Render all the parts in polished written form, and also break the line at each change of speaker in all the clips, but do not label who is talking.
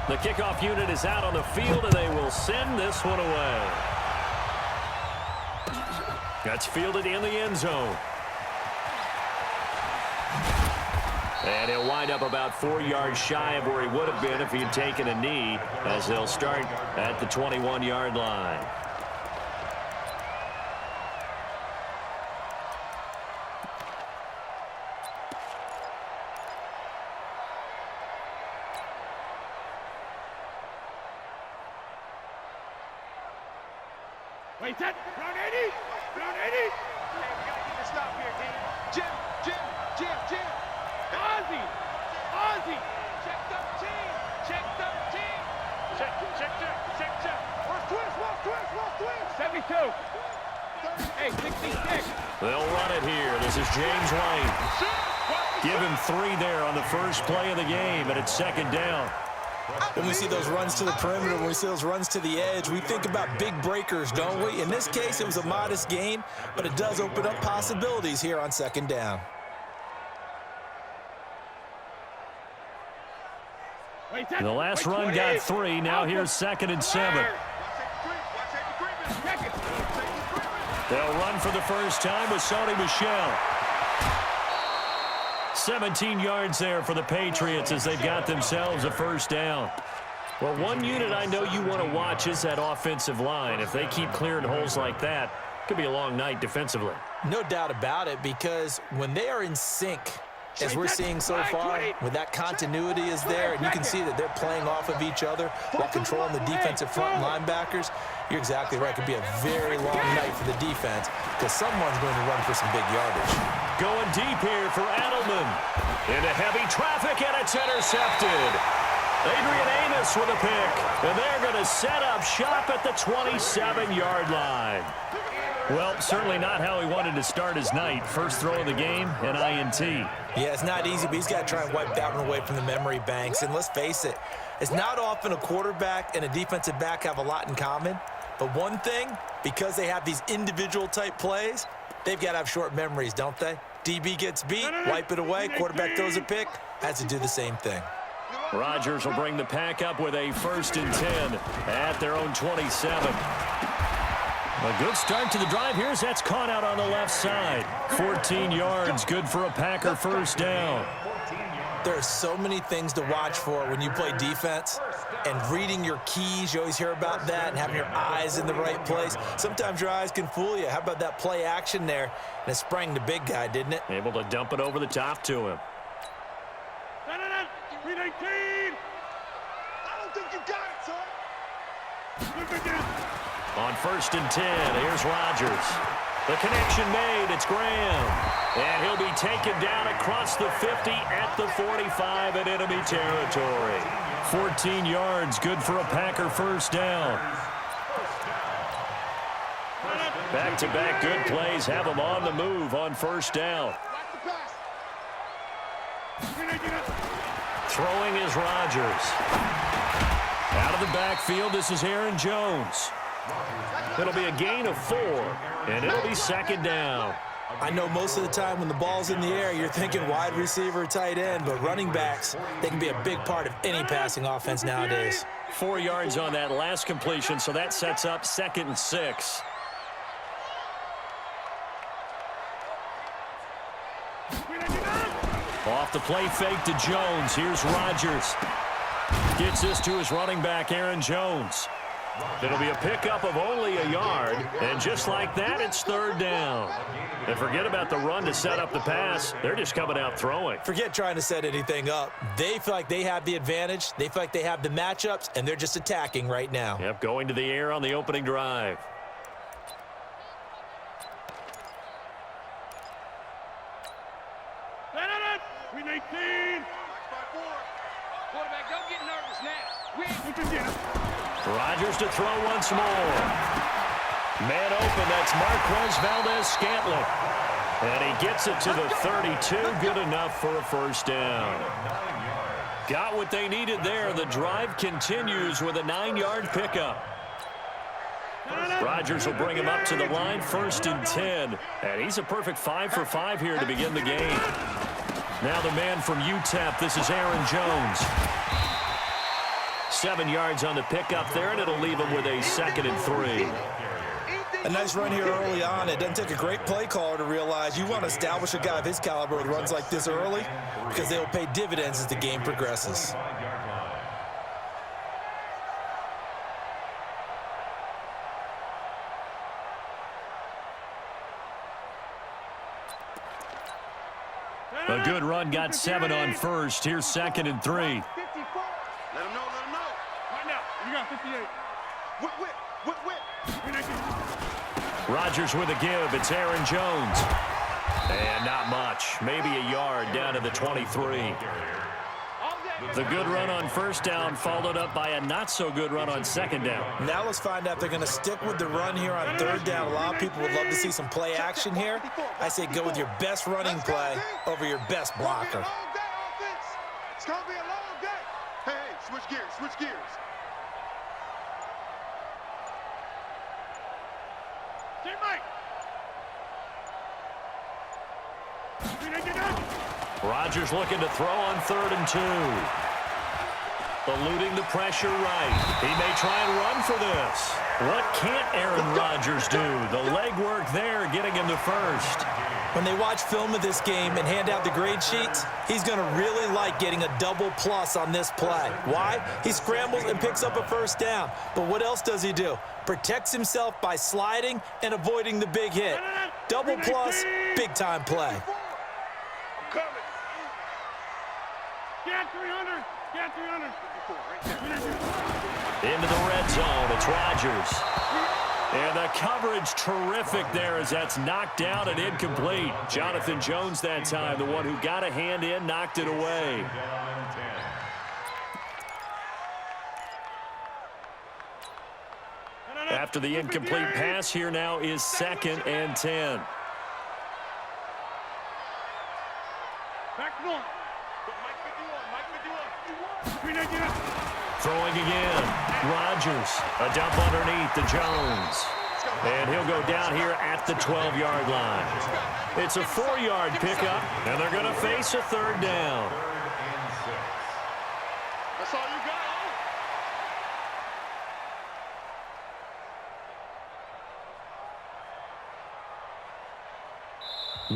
The kickoff unit is out on the field, and they will send this one away. That's fielded in the end zone. And he'll wind up about 4 yards shy of where he would have been if he had taken a knee, as they'll start at the 21-yard line.
Wait, that round 80, round 80.
Hey, we gotta get the stop here, Dean. Jim. Ozzy. Check 13. Check. Where's twist?
72. Hey, 66.
They'll run it here. This is James White. Give him 3 there on the first play of the game, and it's second down.
When we see those runs to the perimeter, when we see those runs to the edge, we think about big breakers, don't we? In this case, it was a modest gain, but it does open up possibilities here on second down.
The last run got 3. Now here's 2nd and 7. They'll run for the first time with Sony Michel. 17 yards there for the Patriots as they've got themselves a first down. Well, one unit I know you want to watch is that offensive line. If they keep clearing holes like that, it could be a long night defensively.
No doubt about it, because when they are in sync, as we're seeing so far, when that continuity is there, and you can see that they're playing off of each other while controlling the defensive front linebackers, you're exactly right. It could be a very long night for the defense because someone's going to run for some big yardage.
Going deep here for Adelman. Into heavy traffic, and it's intercepted. Adrian Amos with a pick, and they're going to set up shop at the 27-yard line. Well, certainly not how he wanted to start his night. First throw of the game, an INT.
Yeah, it's not easy, but he's got to try and wipe that one away from the memory banks. And let's face it, it's not often a quarterback and a defensive back have a lot in common. But one thing, because they have these individual type plays, they've got to have short memories, don't they? DB gets beat, wipe it away, quarterback throws a pick, has to do the same thing.
Rodgers will bring the pack up with a 1st and 10 at their own 27. A good start to the drive. Here's that's caught out on the left side. 14 yards, good for a Packer first down.
There are so many things to watch for when you play defense, and reading your keys, you always hear about that, and having your eyes in the right place. Sometimes your eyes can fool you. How about that play action there? And it sprang the big guy, didn't it?
Able to dump it over the top to him.
319.
I don't think you got it, son.
On 1st and 10, here's Rodgers. The connection made, it's Graham. And he'll be taken down across the 50 at the 45 in enemy territory. 14 yards, good for a Packer first down. Back-to-back good plays have them on the move on first down. Throwing is Rodgers. Out of the backfield, this is Aaron Jones. It'll be a gain of 4, and it'll be second down.
I know most of the time when the ball's in the air, you're thinking wide receiver, tight end, but running backs, they can be a big part of any passing offense nowadays.
4 yards on that last completion, so that sets up 2nd and 6. Off the play fake to Jones. Here's Rodgers. Gets this to his running back, Aaron Jones. It'll be a pickup of only a yard, and just like that, it's 3rd down. And forget about the run to set up the pass. They're just coming out throwing.
Forget trying to set anything up. They feel like they have the advantage. They feel like they have the matchups, and they're just attacking right now.
Yep, going to the air on the opening drive.
Quarterback, don't get nervous now.
Rodgers to throw once more. Man open, that's Marquez Valdez-Scantling. And he gets it to the 32, good enough for a first down. Got what they needed there. The drive continues with a 9-yard pickup. Rodgers will bring him up to the line, 1st and 10. And he's a perfect 5 for 5 here to begin the game. Now the man from UTEP, this is Aaron Jones. 7 yards on the pickup there, and it'll leave him with a 2nd and 3.
A nice run here early on. It doesn't take a great play caller to realize you want to establish a guy of his caliber with runs like this early because they will pay dividends as the game progresses.
A good run got 7 on first. Here's 2nd and 3.
Let him know, let him know.
Right now, you got 58.
Whip.
Rodgers with a give. It's Aaron Jones. And not much. Maybe a yard down to the 23. The good run on first down followed up by a not-so-good run on 2nd down.
Now let's find out if they're going to stick with the run here on 3rd down. A lot of people would love to see some play action here. I say go with your best running play over your best blocker.
It's going to be a long day. Hey, switch gears.
Rodgers looking to throw on 3rd and 2. Eluding the pressure right. He may try and run for this. What can't Aaron Rodgers do? The legwork there getting him to first.
When they watch film of this game and hand out the grade sheets, he's going to really like getting a double plus on this play. Why? He scrambles and picks up a first down. But what else does he do? Protects himself by sliding and avoiding the big hit. Double plus, big-time play.
I'm coming.
Get 300. Get 300.
Into the red zone. It's Rodgers. And the coverage terrific there as that's knocked down and incomplete. Jonathan Jones that time, the one who got a hand in, knocked it away. After the incomplete pass, here now is 2nd and 10.
Back to one.
Throwing again. Rodgers. A dump underneath to Jones. And he'll go down here at the 12-yard line. It's a 4-yard pickup, and they're going to face a 3rd down.
That's all you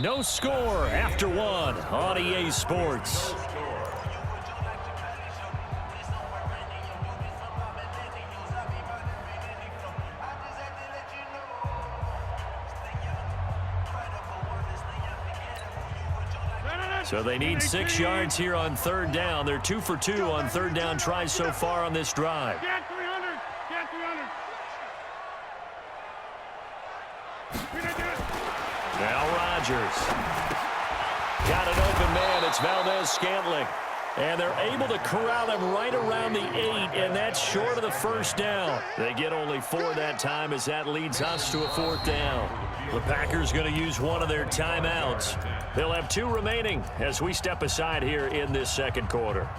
got.
No score after 1 on EA Sports. So they need 6 yards here on 3rd down. They're 2 for 2 on 3rd down tries so far on this drive.
Get 300. Get 300.
Now Rodgers. Got an open man. It's Valdez-Scantling. And they're able to corral him right around the 8, and that's short of the 1st down. They get only 4 that time as that leads us to a 4th down. The Packers going to use one of their timeouts. They'll have 2 remaining as we step aside here in this 2nd quarter.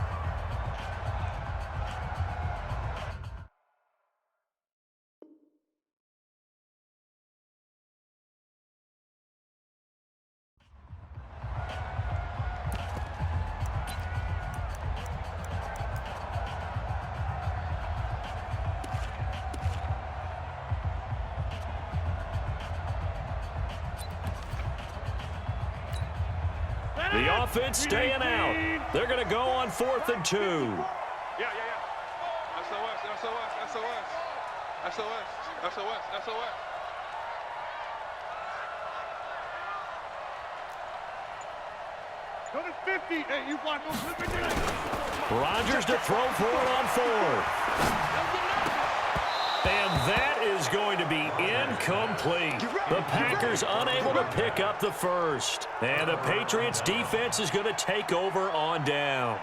The offense staying out. They're going to go on 4th and 2.
Yeah. SOS.
Go to 50. Hey, you want no flip it.
Rodgers to throw for it on 4th. And that is going to be incomplete. The Packers unable to pick up the first. And the Patriots defense is going to take over on downs.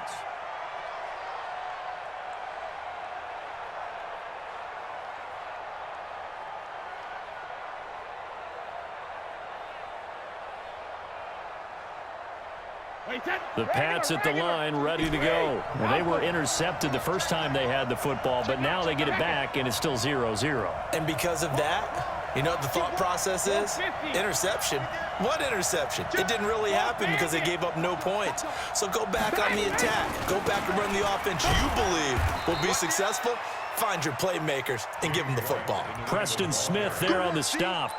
The Pats at the line ready to go. Well, they were intercepted the first time they had the football, but now they get it back, and it's still 0-0.
And because of that, You know what the thought process is? Interception. What interception? It didn't really happen because they gave up no points. So go back on the attack. Go back and run the offense you believe will be successful. Find your playmakers and give them the football.
Preston Smith there on the stop.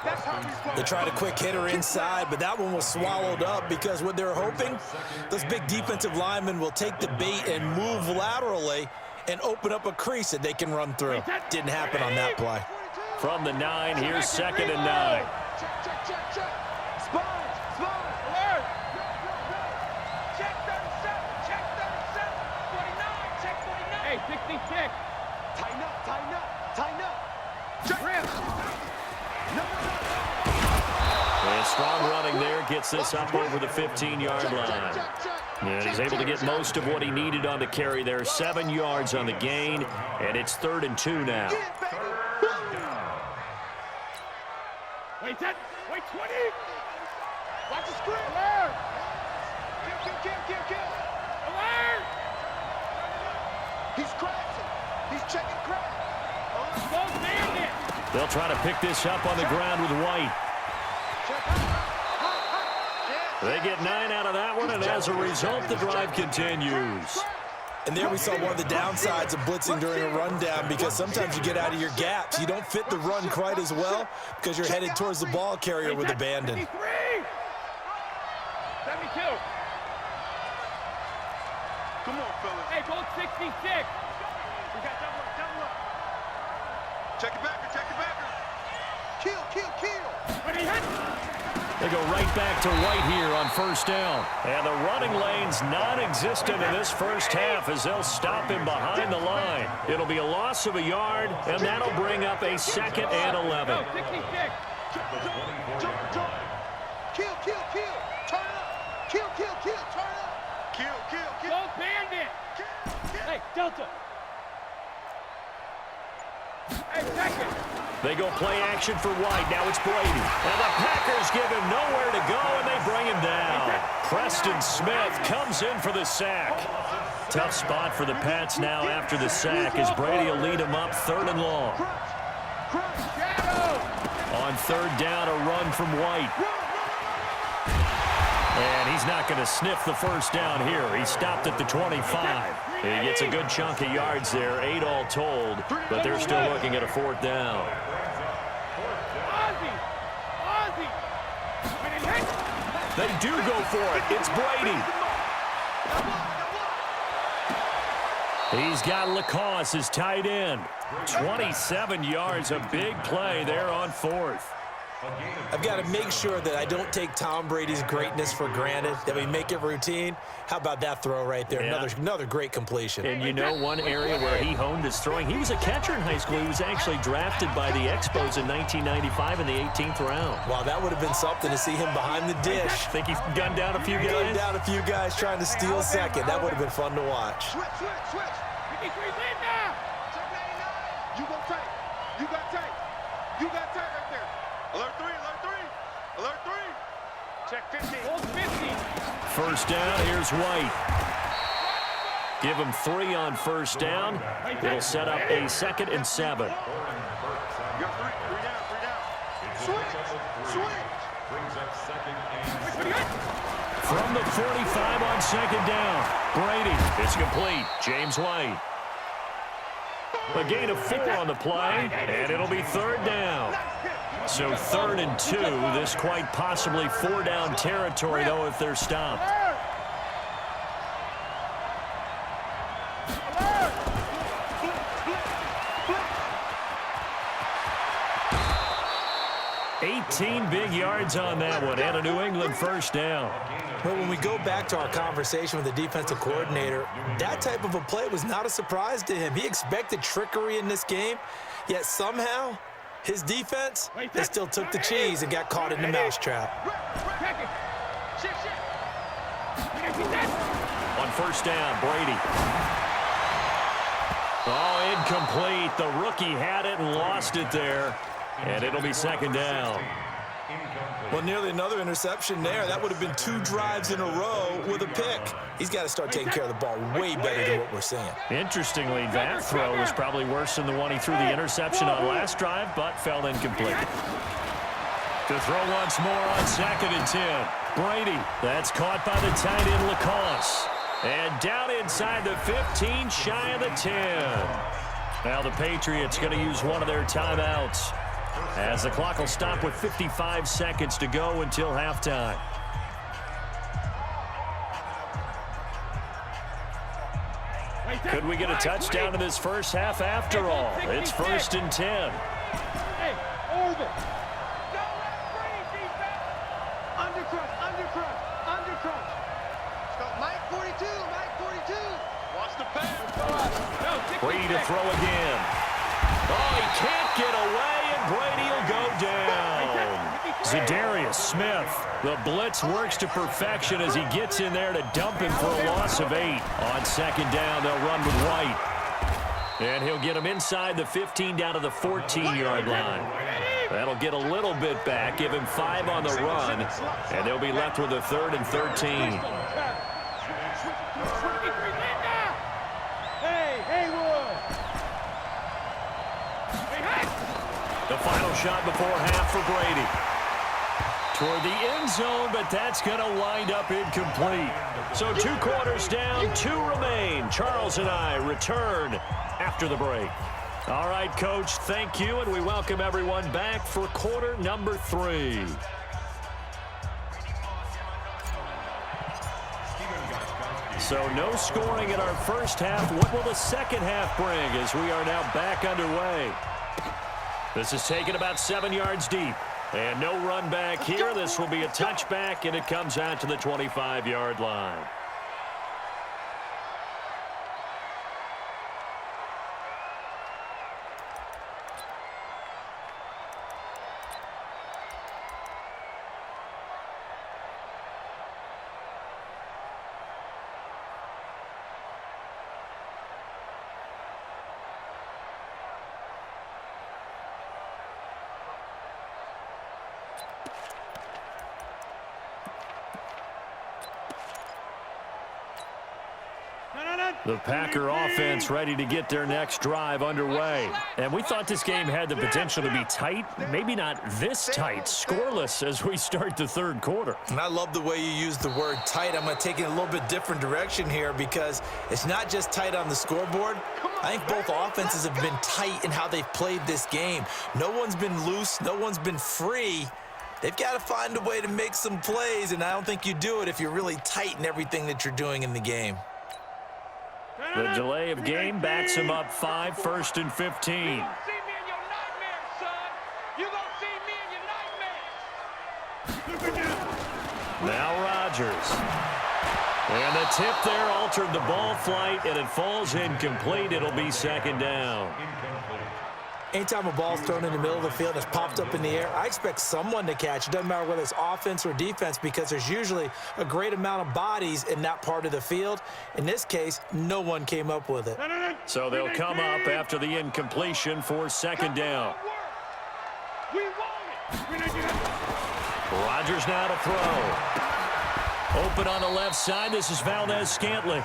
They tried a quick hitter inside, but that one was swallowed up because what they're hoping, those big defensive linemen will take the bait and move laterally and open up a crease that they can run through. Didn't happen on that play.
From the 9, here's 2nd and 9.
Check. Spine. Alert. Check 37. 49. Check 49.
Hey, 66.
Tighten up. Check.
And strong running there gets this up over the 15-yard line. And he's able to get most of what he needed on the carry there. 7 yards on the gain, and it's 3rd and 2 now.
Wait, 20.
Watch the screen.
Alert.
Kill.
Alert.
He's crashing. He's checking crash.
Don't stand it.
They'll try to pick this up on the ground with White. They get 9 out of that one, and as a result, the drive continues.
And there we saw one of the downsides of blitzing during a rundown because sometimes you get out of your gaps. You don't fit the run quite as well because you're headed towards the ball carrier with abandon.
73. 72.
Come on, fellas.
Hey, both 66.
We got double up. Check it back. Kill.
When he hits.
They go right back to White here on 1st down. And the running lane's non-existent in this first half as they'll stop him behind the line. It'll be a loss of a yard, and that'll bring up a 2nd and 11.
No, 66.
Jump. Kill. Turn up. Kill. Turn up. Kill.
Don't band it. Hey, Delta. Hey, 2nd.
They go play action for White. Now it's Brady. And the Packers give him nowhere to go, and they bring him down. Preston Smith comes in for the sack. Tough spot for the Pats now after the sack as Brady will lead him up 3rd and long. On 3rd down, a run from White. And he's not going to sniff the 1st down here. He stopped at the 25. He gets a good chunk of yards there, 8 all told, but they're still looking at a 4th down. They do go for it. It's Brady. He's got Lacoste as tight end. 27 yards, a big play there on 4th.
I've got to make sure that I don't take Tom Brady's greatness for granted, that we make it routine. How about that throw right there?
Yeah.
Another great completion.
And you know one area where he honed his throwing, he was a catcher in high school. He was actually drafted by the Expos in 1995 in the 18th round.
Wow, that would have been something to see him behind the dish.
Think he's gunned down a few guys?
Gunned down a few guys trying to steal second. That would have been fun to watch.
Switch.
53, lead now.
Check 99. You got tight right there. Alert 3. Check 50.
Hold 50.
1st down, here's White. Give him 3 on 1st down. It'll set up a 2nd and 7.
You got 3 down. Switch.
From the 45 on 2nd down. Brady, it's complete. James White. A gain of 4 on the play, and it'll be 3rd down. So 3rd and 2, this quite possibly 4-down territory, though, if they're stopped. 18 big yards on that one, and a New England 1st down.
But when we go back to our conversation with the defensive coordinator, that type of a play was not a surprise to him. He expected trickery in this game, yet somehow his defense, they still took the cheese and got caught in the mousetrap.
On 1st down, Brady. Oh, incomplete. The rookie had it and lost it there. And it'll be 2nd down.
Well, nearly another interception there. That would have been 2 drives in a row with a pick. He's got to start taking care of the ball way better than what we're seeing.
Interestingly, that throw was probably worse than the one he threw the interception on last drive, but fell incomplete. To throw once more on 2nd and 10. Brady, that's caught by the tight end Lacoste. And down inside the 15, shy of the 10. Now the Patriots going to use one of their timeouts, as the clock will stop with 55 seconds to go until halftime. Could we get a touchdown in this first half after all? It's 1st and 10.
Hey, over. Don't let Brady defense. Undercrush.
Stop Mike 42, Mike 42. Watch the pass.
Brady to throw again. Oh, he can't get away, and Brady will go down. Za'Darius Smith. The blitz works to perfection as he gets in there to dump him for a loss of 8. On 2nd down, they'll run with White. And he'll get him inside the 15 down to the 14-yard line. That'll get a little bit back, give him 5 on the run, and they'll be left with a 3rd and 13. The final shot before half for Brady. Toward the end zone, but that's going to wind up incomplete. So 2 quarters down, 2 remain. Charles and I return after the break. All right, Coach, thank you, and we welcome everyone back for quarter number 3. So no scoring in our first half. What will the second half bring as we are now back underway? This is taken about 7 yards deep. And no run back here. This will be a touchback, and it comes out to the 25-yard line. The Packer offense ready to get their next drive underway. And we thought this game had the potential to be tight, maybe not this tight, scoreless as we start the 3rd quarter.
And I love the way you use the word tight. I'm going to take it in a little bit different direction here because it's not just tight on the scoreboard. I think both offenses have been tight in how they've played this game. No one's been loose. No one's been free. They've got to find a way to make some plays, and I don't think you do it if you're really tight in everything that you're doing in the game.
The delay of game backs him up 5, 1st and 15.
You gonna see me in your nightmares, son. You gonna see me in your nightmares.
Now Rodgers. And the tip there altered the ball flight, and it falls incomplete. It'll be 2nd down.
Anytime a ball's thrown in the middle of the field and it's popped up in the air, I expect someone to catch. It doesn't matter whether it's offense or defense because there's usually a great amount of bodies in that part of the field. In this case, no one came up with it.
So they'll come up after the incompletion for 2nd down.
We want it.
Rodgers now to throw. Open on the left side. This is Valdez-Scantling.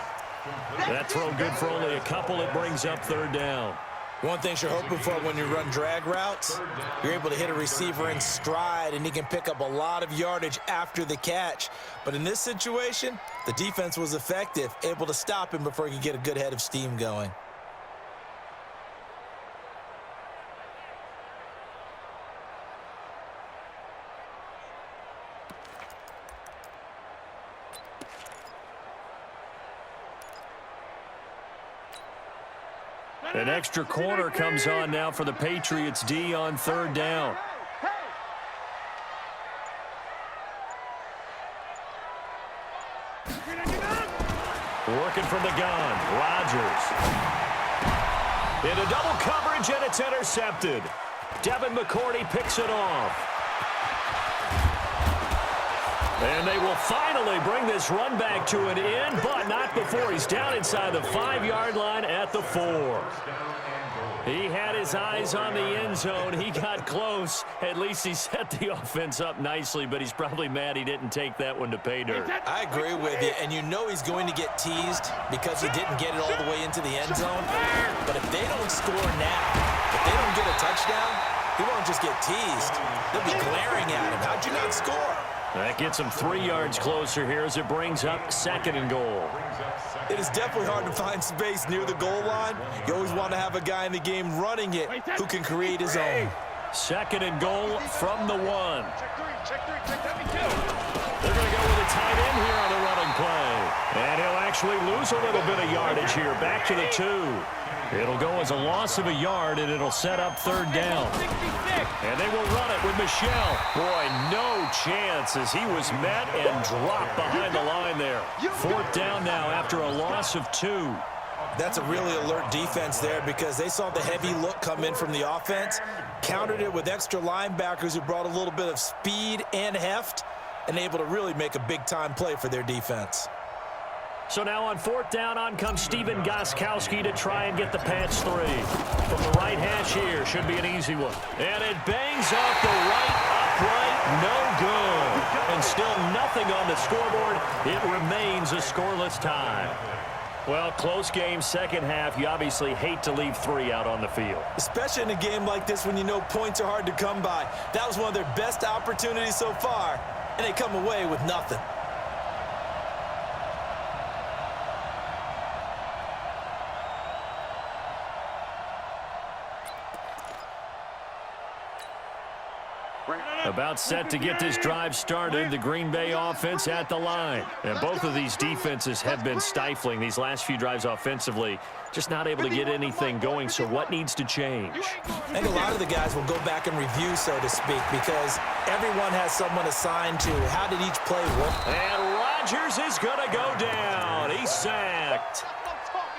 That throw good for only a couple. It brings up 3rd down.
One thing you're hoping for when you run drag routes, you're able to hit a receiver in stride, and he can pick up a lot of yardage after the catch. But in this situation, the defense was effective, able to stop him before he could get a good head of steam going.
An extra corner comes on now for the Patriots D on 3rd down. Working from the gun, Rodgers. Into double coverage, and it's intercepted. Devin McCourty picks it off. And they will finally bring this run back to an end, but not before he's down inside the 5-yard line at the 4. He had his eyes on the end zone. He got close. At least he set the offense up nicely, but he's probably mad he didn't take that one to pay dirt.
I agree with you, and you know he's going to get teased because he didn't get it all the way into the end zone. But if they don't score now, if they don't get a touchdown, he won't just get teased. They'll be glaring at him. How'd you not score?
That gets him 3 yards closer here as it brings up 2nd and goal.
It is definitely hard to find space near the goal line. You always want to have a guy in the game running it who can create his own.
2nd and goal from the 1.
Check three, check that me too.
They're going to go with a tight end here on the running play. And he'll actually lose a little bit of yardage here. Back to the 2. It'll go as a loss of a yard, and it'll set up 3rd down. And they will run it with Michelle. Boy, no chance as he was met and dropped behind the line there. 4th down now after a loss of 2.
That's a really alert defense there because they saw the heavy look come in from the offense, countered it with extra linebackers who brought a little bit of speed and heft, and able to really make a big-time play for their defense.
So now on 4th down, on comes Steven Gostkowski to try and get the Pats 3. From the right hash here, should be an easy one. And it bangs off the right upright, no good. And still nothing on the scoreboard. It remains a scoreless tie. Well, close game, second half. You obviously hate to leave 3 out on the field.
Especially in a game like this when you know points are hard to come by. That was one of their best opportunities so far, and they come away with nothing.
About set to get this drive started, the Green Bay offense at the line. And both of these defenses have been stifling these last few drives offensively. Just not able to get anything going, so what needs to change?
I think a lot of the guys will go back and review, so to speak, because everyone has someone assigned to how did each play work.
And Rodgers is going to go down. He's sacked.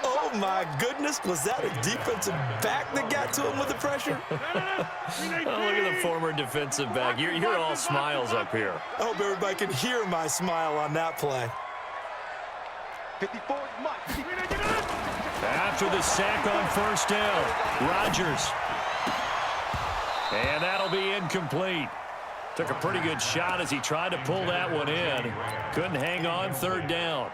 Oh, my goodness. Was that a defensive back that got to him with the pressure?
Oh, look at the former defensive back. You're all smiles up here.
I hope everybody can hear my smile on that play.
54 is Mike.
After the sack on 1st down, Rodgers. And that'll be incomplete. Took a pretty good shot as he tried to pull that one in. Couldn't hang on 3rd down.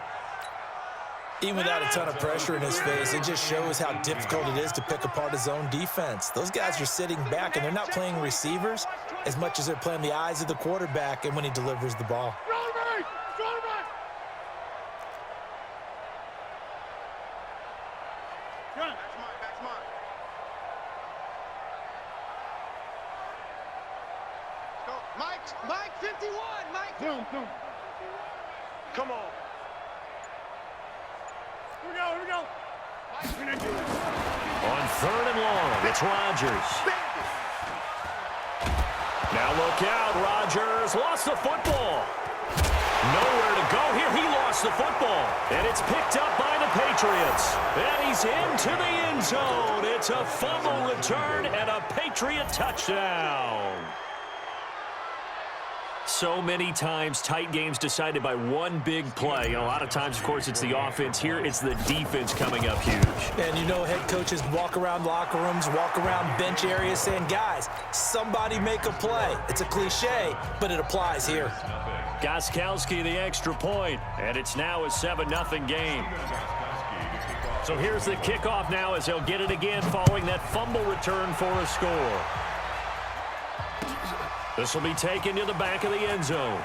Even without a ton of pressure in his face, it just shows how difficult it is to pick apart his own defense. Those guys are sitting back, and they're not playing receivers as much as they're playing the eyes of the quarterback and when he delivers the ball.
Mike 51, Mike.
Boom.
Come on.
Here we go.
On 3rd and long, it's Rodgers. Now look out, Rodgers lost the football. Nowhere to go here. He lost the football. And it's picked up by the Patriots. And he's into the end zone. It's a fumble return and a Patriot touchdown. So many times, tight games decided by one big play. A lot of times, of course, it's the offense. Here, it's the defense coming up huge.
And you know head coaches walk around locker rooms, walk around bench areas saying, guys, somebody make a play. It's a cliche, but it applies here.
Gostkowski the extra point, and it's now a 7-0 game. So here's the kickoff now as they'll get it again following that fumble return for a score. This will be taken to the back of the end zone.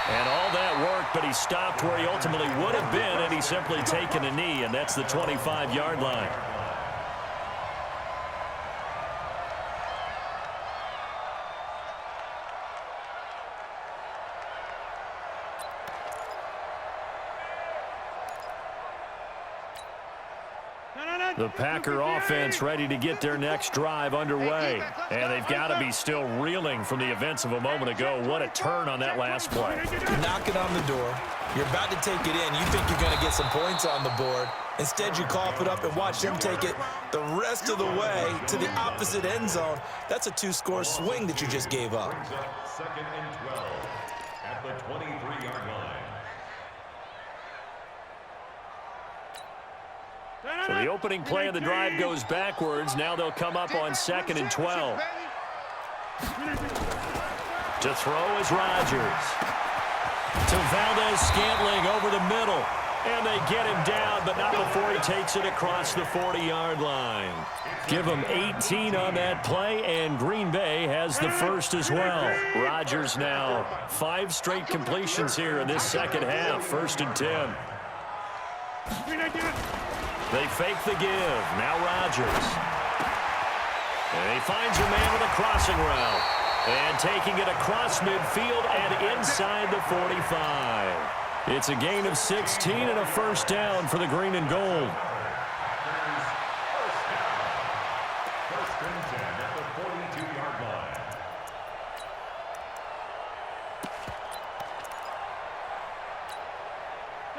And all that work, but he stopped where he ultimately would have been, and he's simply taken a knee, and that's the 25-yard line. The Packer offense ready to get their next drive underway. And they've got to be still reeling from the events of a moment ago. What a turn on that last play.
Knocking on the door. You're about to take it in. You think you're going to get some points on the board. Instead, you cough it up and watch them take it the rest of the way to the opposite end zone. That's a 2-score swing that you just gave up.
2nd and 12 at the 23-yard line.
So the opening play of the drive goes backwards. Now they'll come up on 2nd and 12. To throw is Rodgers. To Valdez-Scantling over the middle. And they get him down, but not before he takes it across the 40-yard line. Give him 18 on that play, and Green Bay has the first as well. Rodgers now 5 straight completions here in this second half. 1st and 10. They fake the give. Now Rodgers. And he finds a man with a crossing route. And taking it across midfield and inside the 45. It's a gain of 16 and a first down for the green and gold.
First and 10 at the 42-yard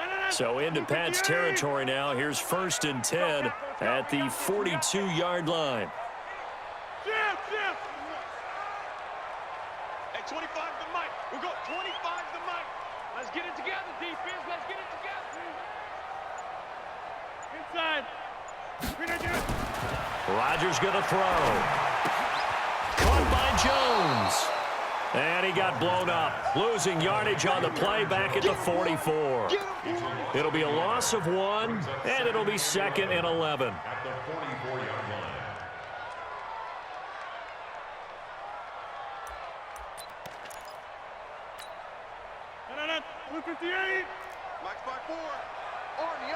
line.
So into Pat's territory now. Here's 1st and 10 at the 42-yard line.
Hey, 25 the mic. We go 25 the mic. Let's get it together, defense. Let's get it together. Inside.
Rodgers going to throw. Caught by Jones. And he got blown up. Losing yardage on the play back at the 44. It'll be a loss of 1, and it'll be 2nd and 11.
At the 44-yard line.
Blue 58.
Max by 4. Army.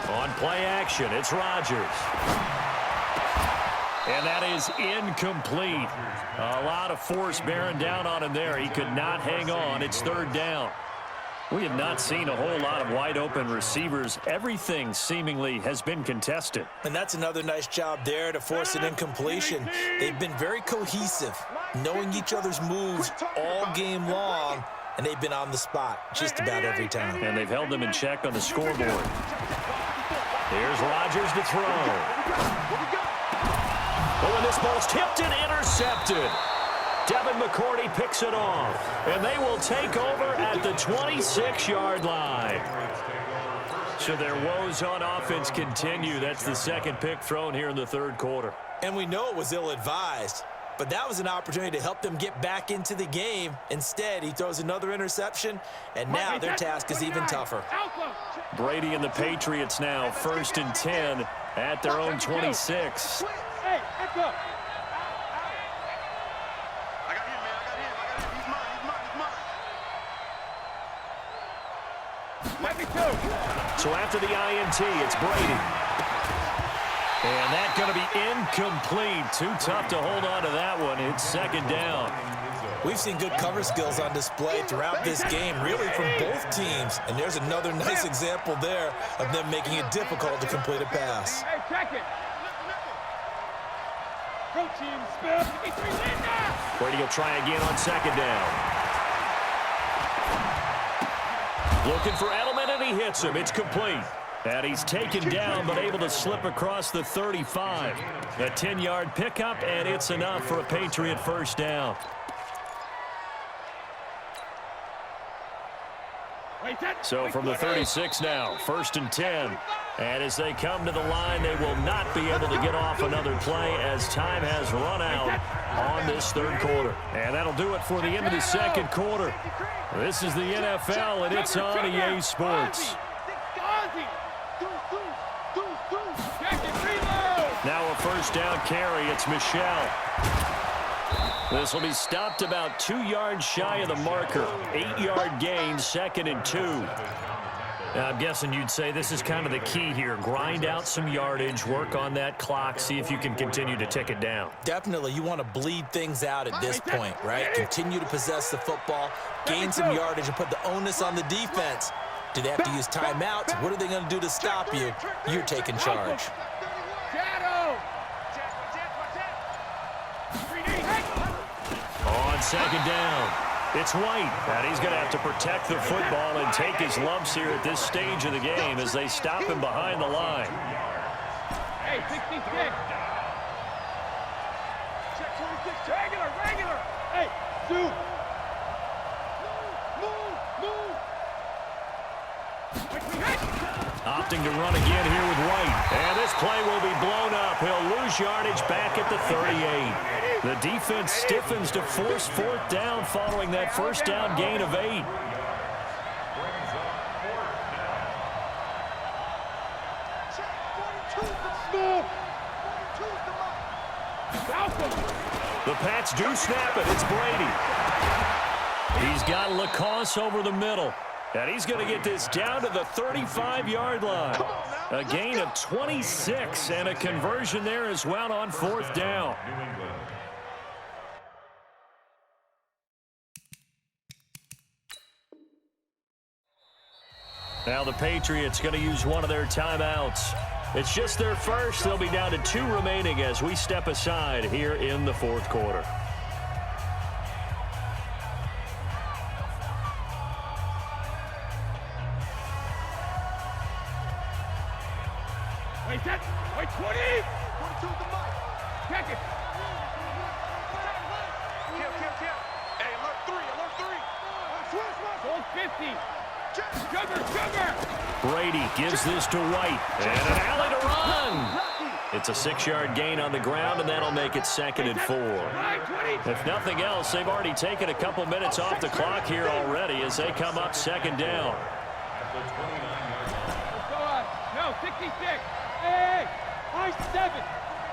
On play action, it's Rodgers. And that is incomplete. A lot of force bearing down on him there. He could not hang on. It's 3rd down. We have not seen a whole lot of wide-open receivers. Everything seemingly has been contested.
And that's another nice job there to force an incompletion. They've been very cohesive, knowing each other's moves all game long, and they've been on the spot just about every time.
And they've held them in check on the scoreboard. Here's Rodgers to throw. Oh, and this ball's tipped and intercepted. Devin McCourty picks it off, and they will take over at the 26-yard line. So their woes on offense continue. That's the 2nd pick thrown here in the 3rd quarter.
And we know it was ill-advised, but that was an opportunity to help them get back into the game. Instead, he throws another interception, and now their task is even tougher.
Brady and the Patriots now 1st and 10 at their own 26.
Hey, let's go.
So after the INT, it's Brady. And that's going to be incomplete. Too tough to hold on to that one. It's 2nd down.
We've seen good cover skills on display throughout this game, really from both teams. And there's another nice example there of them making it difficult to complete a pass.
Hey, check it. Go team, Smith.
Brady will try again on 2nd down. Looking for Edelman, and he hits him. It's complete. And he's taken down, but able to slip across the 35. A 10-yard pickup, and it's enough for a Patriot first down. So from the 36 now, 1st and 10. And as they come to the line, they will not be able to get off another play as time has run out on this 3rd quarter. And that'll do it for the end of the 2nd quarter. This is the NFL, and it's on EA Sports. Now a first down carry. It's Michel. This will be stopped about 2 yards shy of the marker. 8-yard gain, 2nd and 2. Now, I'm guessing you'd say this is kind of the key here. Grind out some yardage, work on that clock, see if you can continue to tick it down.
Definitely, you want to bleed things out at this point, right? Continue to possess the football, gain some yardage, and put the onus on the defense. Do they have to use timeouts? What are they going to do to stop you? You're taking charge.
On 2nd down, it's White, and he's going to have to protect the football and take his lumps here at this stage of the game as they stop him behind the line.
Hey, 66. Check 26. Regular. Hey, 2. Move.
Opting to run again here with White. And this play will be blown up. He'll lose yardage back at the 38. The defense stiffens to force fourth down following that first down gain of 8. The Pats do snap it. It's Brady. He's got Lacoste over the middle. And he's going to get this down to the 35-yard line. A gain of 26 and a conversion there as well on fourth down. Now the Patriots going to use one of their timeouts. It's just their first. They'll be down to 2 remaining as we step aside here in the fourth quarter.
Wait, set. Wait, 20.
42 the mic.
Check it.
Kill. Hey, alert 3.
Hold 50. Sugar.
Brady gives this to White. And an alley to run. It's a 6-yard gain on the ground, and that'll make it 2nd and 4. If nothing else, they've already taken a couple minutes off the clock here already as they come up 2nd down.
Go on. No, 66. Hey, I 7.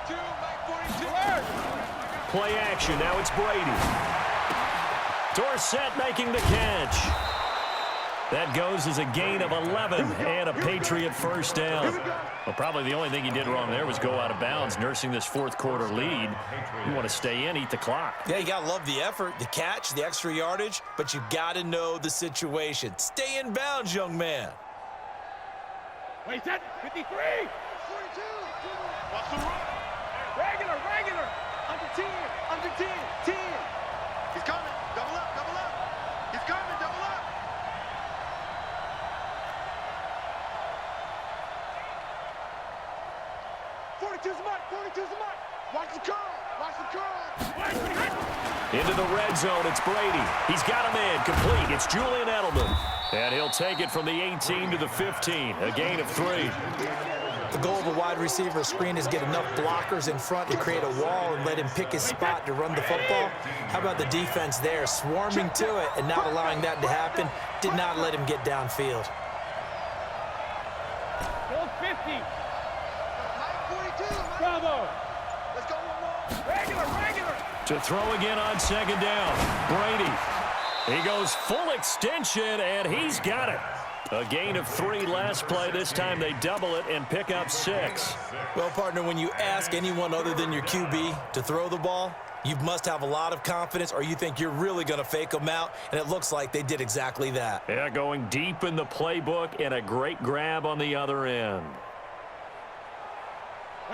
42.
Play action. Now it's Brady. Dorsett making the catch. That goes as a gain of 11 and a Patriot first down. Well, probably the only thing he did wrong there was go out of bounds, nursing this fourth quarter lead. You want to stay in, eat the clock.
Yeah, you got to love the effort, the catch, the extra yardage, but you got to know the situation. Stay in bounds, young man.
Wait, set. 53.
42. Watch the run.
Regular.
Under 10. 10. He's coming. Double up. He's coming. Double up. Watch the curl.
Into the red zone, it's Brady. He's got him in, complete. It's Julian Edelman. And he'll take it from the 18 to the 15, a gain of 3.
The goal of a wide receiver screen is get enough blockers in front to create a wall and let him pick his spot to run the football. How about the defense there, swarming to it and not allowing that to happen? Did not let him get downfield.
Hold 50.
42.
Bravo.
Let's go one more.
Regular.
To throw again on 2nd down. Brady. He goes full extension, and he's got it. A gain of 3 last play. This time they double it and pick up 6.
Well, partner, when you ask anyone other than your QB to throw the ball, you must have a lot of confidence or you think you're really going to fake them out, and it looks like they did exactly that.
Yeah, going deep in the playbook and a great grab on the other end.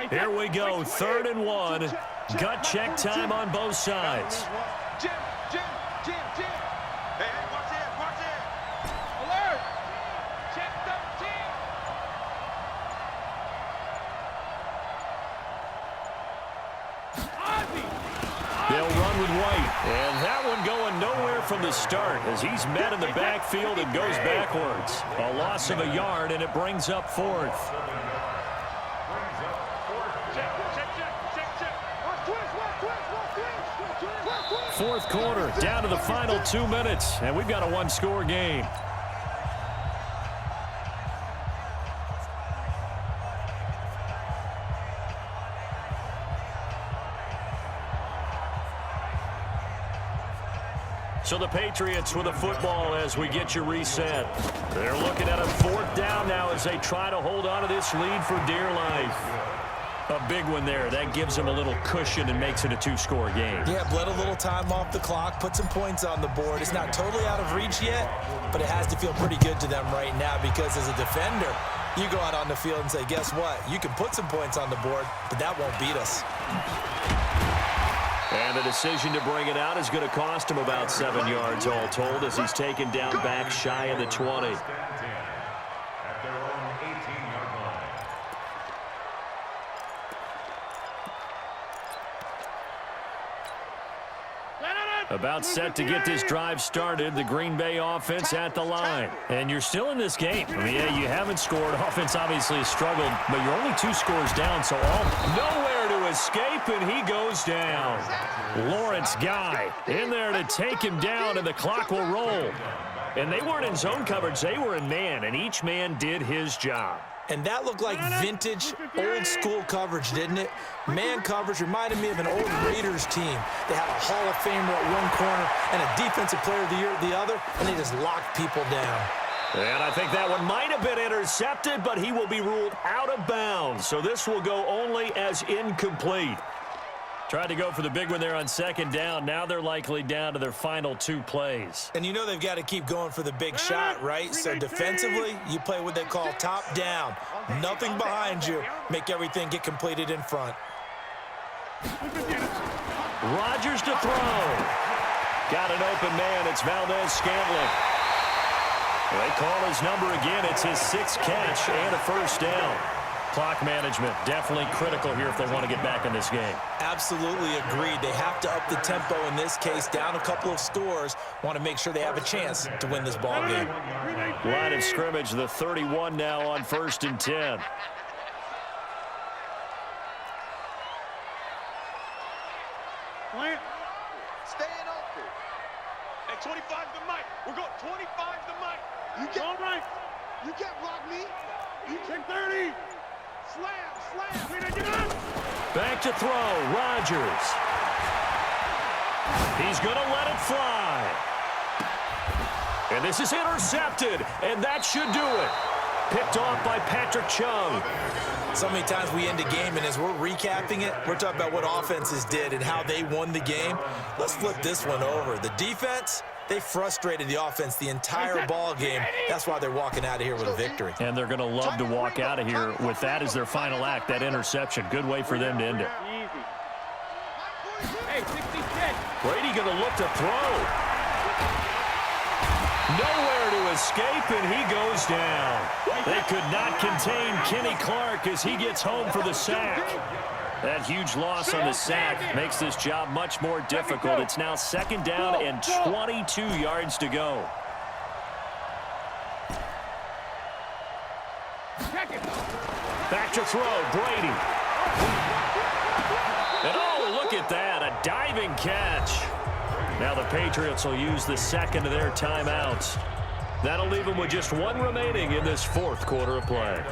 Here we go, 3rd and 1. Gut check time on both sides.
Jim. Hey, watch it.
Alert. Check 13.
They'll run with White. And that one going nowhere from the start as he's met in the backfield and goes backwards. A loss of a yard, and it brings up 4th. Fourth quarter, down to the final 2 minutes, and we've got a 1-score game. So the Patriots with a football as we get you reset. They're looking at a 4th down now as they try to hold on to this lead for dear life. A big one there. That gives them a little cushion and makes it a 2-score game.
Yeah, bled a little time off the clock, put some points on the board. It's not totally out of reach yet, but it has to feel pretty good to them right now because as a defender, you go out on the field and say, guess what? You can put some points on the board, but that won't beat us.
And the decision to bring it out is going to cost him about 7 yards all told as he's taken down back shy of the 20.
At their own 18-yard line.
About set to get this drive started, the Green Bay offense at the line. And you're still in this game. I mean, yeah, you haven't scored. Offense obviously has struggled, but you're only 2 scores down, so nowhere to escape, and he goes down. Lawrence Guy in there to take him down, and the clock will roll. And they weren't in zone coverage. They were in man, and each man did his job.
And that looked like vintage, old-school coverage, didn't it? Man coverage reminded me of an old Raiders team. They had a Hall of Famer at one corner and a Defensive Player of the Year at the other, and they just locked people down.
And I think that one might have been intercepted, but he will be ruled out of bounds. So this will go only as incomplete. Tried to go for the big one there on second down. Now they're likely down to their final 2 plays.
And you know they've got to keep going for the big shot, right? So defensively, you play what they call top down. Nothing behind you. Make everything get completed in front.
Rodgers to throw. Got an open man. It's Valdez-Scantling. They call his number again. It's his 6th catch and a first down. Clock management definitely critical here if they want to get back in this game.
Absolutely agreed. They have to up the tempo in this case, down a couple of scores. Want to make sure they have a chance to win this ball game.
Line of scrimmage, the 31 now on 1st and 10.
Staying open.
Hey, 25's the mic. We're going 25's the mic.
You can't, you can't block me.
You check 30.
Slam.
Back to throw, Rodgers. He's going to let it fly. And this is intercepted, and that should do it. Picked off by Patrick Chung.
So many times we end a game, and as we're recapping it, we're talking about what offenses did and how they won the game. Let's flip this one over. The defense, they frustrated the offense the entire ball game. That's why they're walking out of here with a victory.
And they're going to love to walk out of here with that as their final act, that interception. Good way for them to end it.
Hey, 66.
Brady going to look to throw. Nowhere to escape, and he goes down. They could not contain Kenny Clark as he gets home for the sack. That huge loss on the sack makes this job much more difficult. It's now 2nd down and 22 yards to go. Back to throw, Brady. And oh, look at that, a diving catch. Now the Patriots will use the 2nd of their timeouts. That'll leave them with just 1 remaining in this 4th quarter of play.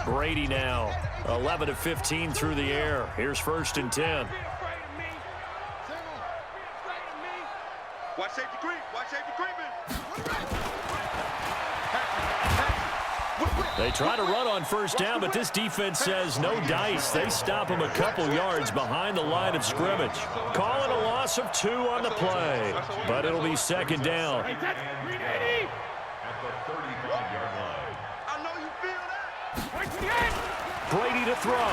Brady now, 11 of 15 through the air. Here's 1st and 10.
Watch safety creep. Watch safety creeping.
They try to run on 1st down, but this defense says no dice. They stop him a couple yards behind the line of scrimmage. Calling a loss of 2 on the play, but it'll be 2nd down.
At the 35-yard line.
I know you feel that.
Brady to throw.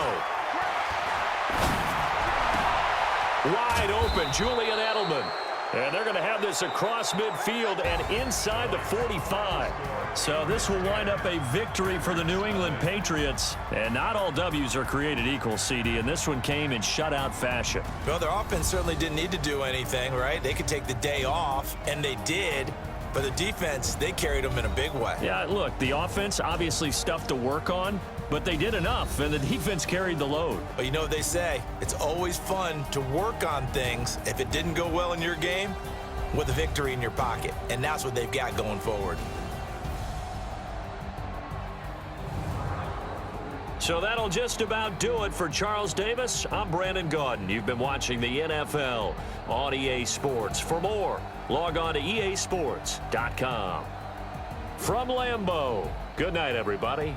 Wide open, Julian Edelman. And they're going to have this across midfield and inside the 45. So this will wind up a victory for the New England Patriots. And not all W's are created equal, CD, and this one came in shutout fashion.
Well, their offense certainly didn't need to do anything, right? They could take the day off, and they did. But the defense, they carried them in a big way.
Yeah, look, the offense, obviously stuff to work on, but they did enough, and the defense carried the load.
But you know what they say, it's always fun to work on things if it didn't go well in your game with a victory in your pocket. And that's what they've got going forward.
So that'll just about do it for Charles Davis. I'm Brandon Gaudin. You've been watching the NFL on EA Sports. For more, log on to easports.com. From Lambeau, good night, everybody.